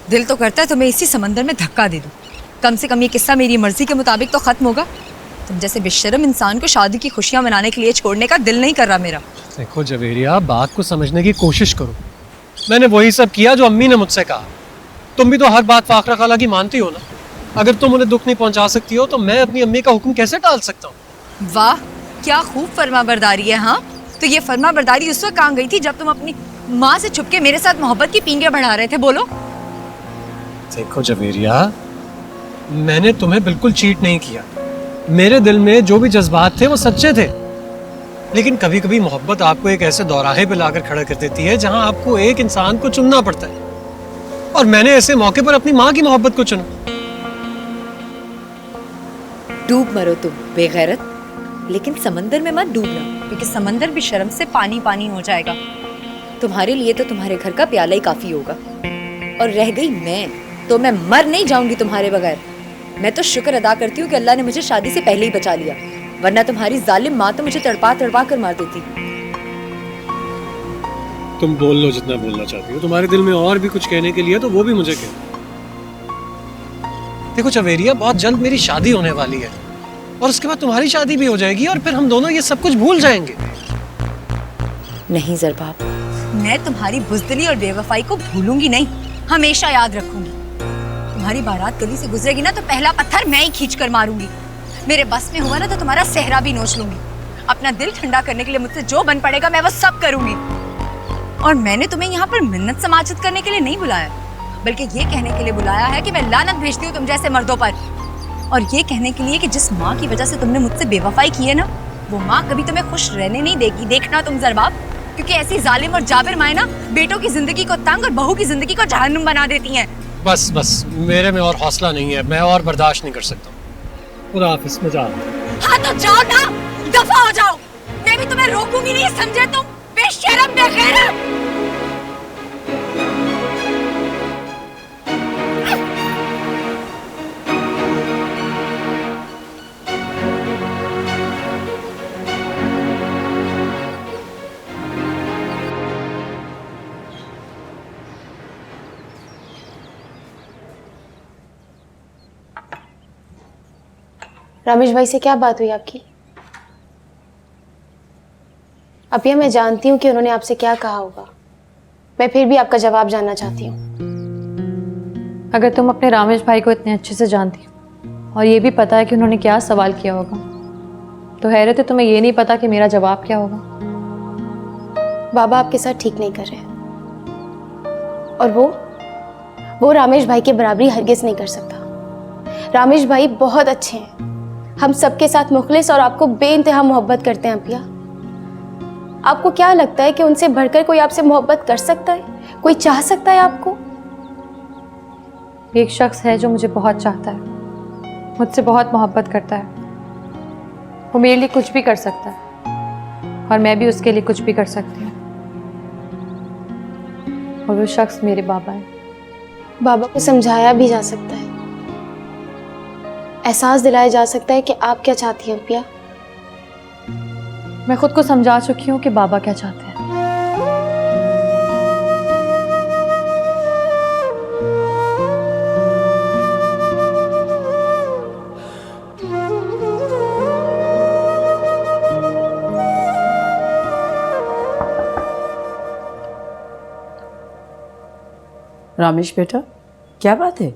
दिल तो करता है तुम्हें इसी समंदर में धक्का दे दूं। कम से कम ये किस्सा मेरी मर्जी के मुताबिक तो खत्म होगा। तुम जैसे बेशर्म इंसान को शादी की खुशियां मनाने के लिए छोड़ने का दिल नहीं कर रहा मेरा। देखो जवेरिया, बात को समझने की कोशिश करो। मैंने वही सब किया जो अम्मी ने मुझसे कहा। तुम भी तो हर बात फाखरा खाला की मानती हो ना। अगर तुम उन्हें दुख नहीं पहुंचा सकती हो तो मैं अपनी अम्मी का हुक्म कैसे टाल सकता हूँ? वाह, क्या खूब फर्माबरदारी है। हाँ, तो ये फर्माबरदारी उस वक्त कहाँ गई थी जब तुम अपनी माँ से छुपके मेरे साथ मोहब्बत की पींगे बढ़ा रहे थे? बोलो। देखो जवेरिया, मैंने तुम्हें बिल्कुल चीट नहीं किया। मेरे दिल में जो भी जज्बात थे वो सच्चे थे। लेकिन कभी कभी मोहब्बत आपको एक ऐसे दौराहे पे लाकर खड़ा कर देती है जहां आपको एक इंसान को चुनना पड़ता है, और मैंने ऐसे मौके पर अपनी माँ की मोहब्बत को चुना। डूब मरो तुम बेगैरत, लेकिन समंदर में मत डूबना, क्योंकि समंदर भी शर्म से पानी पानी हो जाएगा। तुम्हारे लिए तो तुम्हारे घर का प्याला ही काफी होगा, और रह गई मैं तो मैं मर नहीं जाऊंगी तुम्हारे बगैर। मैं तो शुक्र अदा करती हूँ कि अल्लाह ने मुझे शादी से पहले ही बचा लिया, वरना तुम्हारी जालिम माँ तो मुझे तड़पा तड़पा कर मार देती। तुम बोल लो जितना बोलना चाहती हो। तुम्हारे दिल में और भी कुछ कहने के लिए तो वो भी मुझे कहो। देखो चवेरिया, बहुत जल्द मेरी शादी होने वाली है, और उसके बाद तुम्हारी शादी भी हो जाएगी, और फिर हम दोनों ये सब कुछ भूल जाएंगे। नहीं ज़रबाब, मैं तुम्हारी बुज़दिली और बेवफाई को भूलूंगी नहीं, हमेशा याद रखूंगी। तुम्हारी बारात गली से गुजरेगी ना तो पहला पत्थर मैं ही खींच कर मारूंगी। मेरे बस में हुआ ना तो तुम्हारा सेहरा भी नोच लूंगी। अपना दिल ठंडा करने के लिए मुझसे जो बन पड़ेगा मैं वो सब करूंगी। और मैंने तुम्हें यहाँ पर मिन्नत समाजत करने के लिए नहीं बुलाया, बल्कि ये कहने के लिए बुलाया है कि मैं लानत भेजती हूँ तुम जैसे मर्दों पर, और ये कहने के लिए कि जिस माँ की वजह से तुमने मुझसे बेवफाई की है ना, वो माँ कभी तुम्हें खुश रहने नहीं देगी। देखना तुम ज़रबाब, क्योंकि ऐसी जालिम और जाबिर माएँ ना बेटों की जिंदगी को तंग और बहू की जिंदगी को जहन्नुम बना देती हैं। बस बस, मेरे में और हौसला नहीं है, मैं और बर्दाश्त नहीं कर सकता। खुदा हाफिज़, में जाओ। हाँ तो जाओ ना, दफा हो जाओ। मैं भी तुम्हें रोकूंगी नहीं, समझे तुम बेशरम बेगैरत। रमेश भाई से क्या बात हुई आपकी? अपिया, मैं जानती हूँ कि उन्होंने आपसे क्या कहा होगा, मैं फिर भी आपका जवाब जानना चाहती हूँ। अगर तुम अपने रामेश भाई को इतने अच्छे से जानती हो और ये भी पता है कि उन्होंने क्या सवाल किया होगा, तो हैरत है तुम्हें ये नहीं पता कि मेरा जवाब क्या होगा। बाबा आपके साथ ठीक नहीं कर रहे हैं, और वो रामेश भाई की बराबरी हरगिज नहीं कर सकता। रामेश भाई बहुत अच्छे हैं, हम सबके साथ मुखलिस और आपको बेइंतहा मोहब्बत करते हैं। अपिया, आपको क्या लगता है कि उनसे बढ़कर कोई आपसे मोहब्बत कर सकता है? कोई चाह सकता है आपको? एक शख्स है जो मुझे बहुत चाहता है, मुझसे बहुत मोहब्बत करता है। वो मेरे लिए कुछ भी कर सकता है और मैं भी उसके लिए कुछ भी कर सकती हूँ, और वो शख्स मेरे बाबा है। बाबा को समझाया भी जा सकता है, एहसास दिलाया जा सकता है कि आप क्या चाहती हैं। अपिया, मैं खुद को समझा चुकी हूँ कि बाबा क्या चाहते हैं। रामेश बेटा, क्या बात है?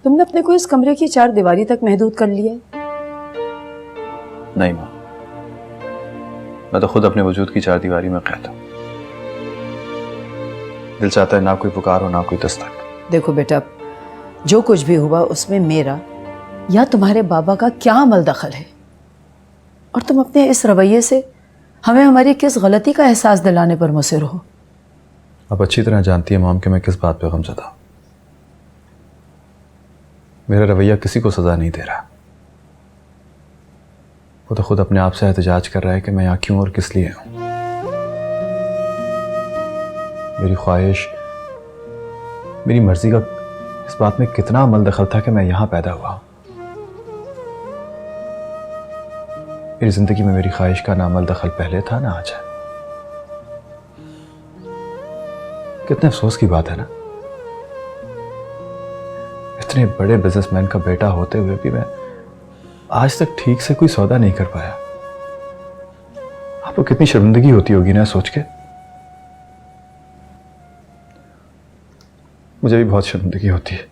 तुमने अपने को इस कमरे की चार दीवारी तक महदूद कर लिया है? नहीं माँ, मैं तो खुद अपने वजूद की चार दीवारी में कैद हूं। दिल चाहता है ना कोई पुकार हो ना कोई दस्तक। देखो बेटा, जो कुछ भी हुआ उसमें मेरा या तुम्हारे बाबा का क्या अमल दखल है? और तुम अपने इस रवैये से हमें हमारी किस गलती का एहसास दिलाने पर मुसिर हो? आप अच्छी तरह जानती है मॉम कि मैं किस बात पे गमज़दा हूं। मेरा रवैया किसी को सजा नहीं दे रहा। वो तो खुद अपने आप से एहतजाज कर रहा है कि मैं यहाँ क्यों और किस लिए हूं। मेरी ख्वाहिश, मेरी मर्जी का इस बात में कितना अमल दखल था कि मैं यहाँ पैदा हुआ। मेरी जिंदगी में मेरी ख्वाहिश का ना अमल दखल पहले था ना आज है। कितने अफसोस की बात है ना इतने बड़े बिजनेसमैन का बेटा होते हुए भी मैं आज तक ठीक से कोई सौदा नहीं कर पाया। आपको कितनी शर्मिंदगी होती होगी ना सोच के। मुझे भी बहुत शर्मिंदगी होती है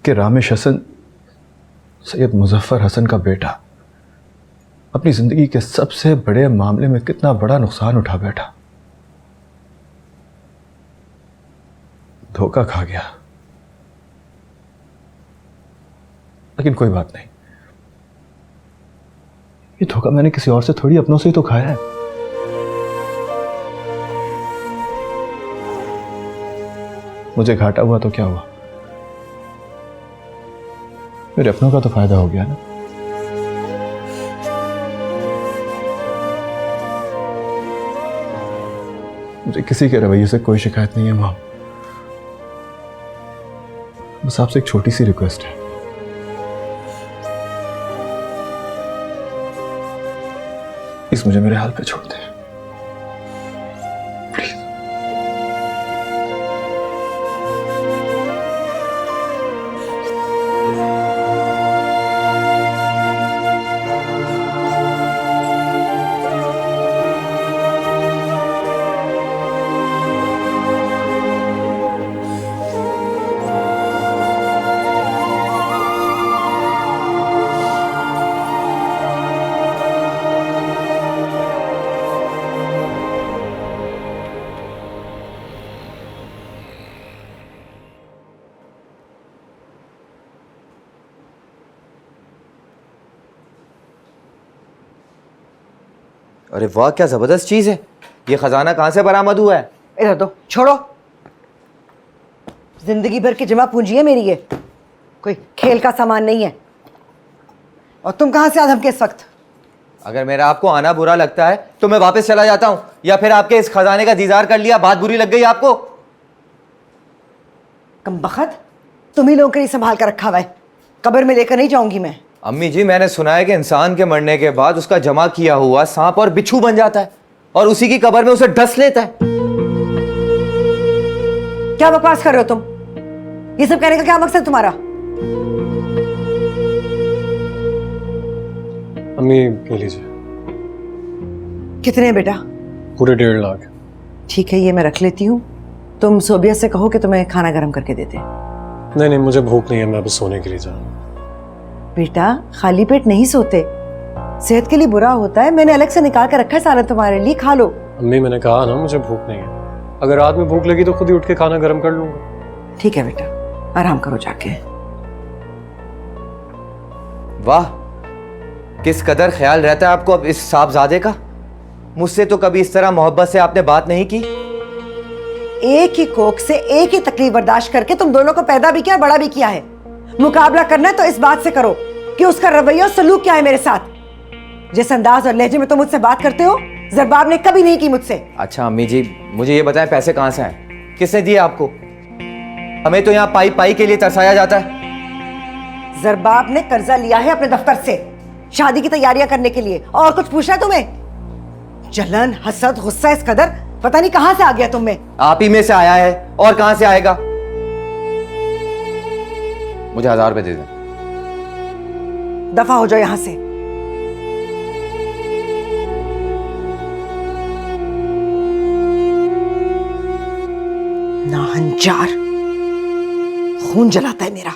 कि रामेश हसन सैयद मुजफ्फर हसन का बेटा अपनी जिंदगी के सबसे बड़े मामले में कितना बड़ा नुकसान उठा बैठा। धोखा खा गया। लेकिन कोई बात नहीं, ये धोखा मैंने किसी और से थोड़ी, अपनों से ही तो खाया है। मुझे घाटा हुआ तो क्या हुआ, मेरे अपनों का तो फायदा हो गया ना। मुझे किसी के रवैये से कोई शिकायत नहीं है मां। बस आपसे एक छोटी सी रिक्वेस्ट है, प्लीज मुझे मेरे हाल पे छोड़ दें। अरे वाह, क्या जबरदस्त चीज है। ये खजाना कहां से बरामद हुआ है? इधर दो, छोड़ो। जिंदगी भर की जमा पूंजी है मेरी ये, कोई खेल का सामान नहीं है। और तुम कहां से आ धमके इस वक्त? अगर मेरा आपको आना बुरा लगता है तो मैं वापस चला जाता हूं, या फिर आपके इस खजाने का दीदार कर लिया, बात बुरी लग गई आपको? कमबख्त, तुम ही लोगों के लिए संभाल कर रखा हुआ है, कब्र में लेकर नहीं जाऊंगी मैं। अम्मी जी, मैंने सुना है कि इंसान के मरने के बाद उसका जमा किया हुआ सांप और बिच्छू बन जाता है और उसी की कब्र में उसे डस लेता है। क्या बकवास कर रहे हो तुम? ये सब कहने का क्या मकसद तुम्हारा? अम्मी ये लीजिए। कितने हैं बेटा? पूरे 1.5 लाख। ठीक है, ये मैं रख लेती हूँ। तुम सोबिया से कहो कि तुम्हें खाना गर्म करके देते। नहीं नहीं, मुझे भूख नहीं है, मैं बस सोने के लिए जा रहा हूँ। बेटा, खाली पेट नहीं सोते, सेहत के लिए बुरा होता है। मैंने अलग से निकाल कर रखा है सालन तुम्हारे लिए, खा लो। अम्मी मैंने कहा ना मुझे भूख नहीं है, अगर रात में भूख लगी तो खुद ही उठ के खाना गर्म कर लूंगा। ठीक है बेटा, आराम करो जाके। वाह, किस कदर ख्याल रहता है आपको अब इस साहबजादे का। मुझसे तो कभी इस तरह मोहब्बत से आपने बात नहीं की। एक ही कोख से एक ही तकलीफ बर्दाश्त करके तुम दोनों को पैदा भी किया, बड़ा भी किया है। मुकाबला करना है तो इस बात से करो कि उसका रवैया और सलूक क्या है मेरे साथ। जिस अंदाज और लहजे में तुम मुझसे बात करते हो, जरबाब ने कभी नहीं की मुझसे। अच्छा अम्मी जी, मुझे ये बताएं, पैसे कहां से आए, किसने दिए आपको? हमें तो यहाँ पाई पाई के लिए तरसाया जाता है। जरबाब ने कर्जा लिया है अपने दफ्तर से शादी की तैयारियां करने के लिए, और कुछ पूछना है तुम्हें? जलन, हसद, गुस्सा इस कदर पता नहीं कहां से आ गया तुम में। आप ही में से आया है, और कहां से आएगा? मुझे 1000 रुपए दे दें। दफा हो जाओ यहां से। नाहंजार, खून जलाता है मेरा।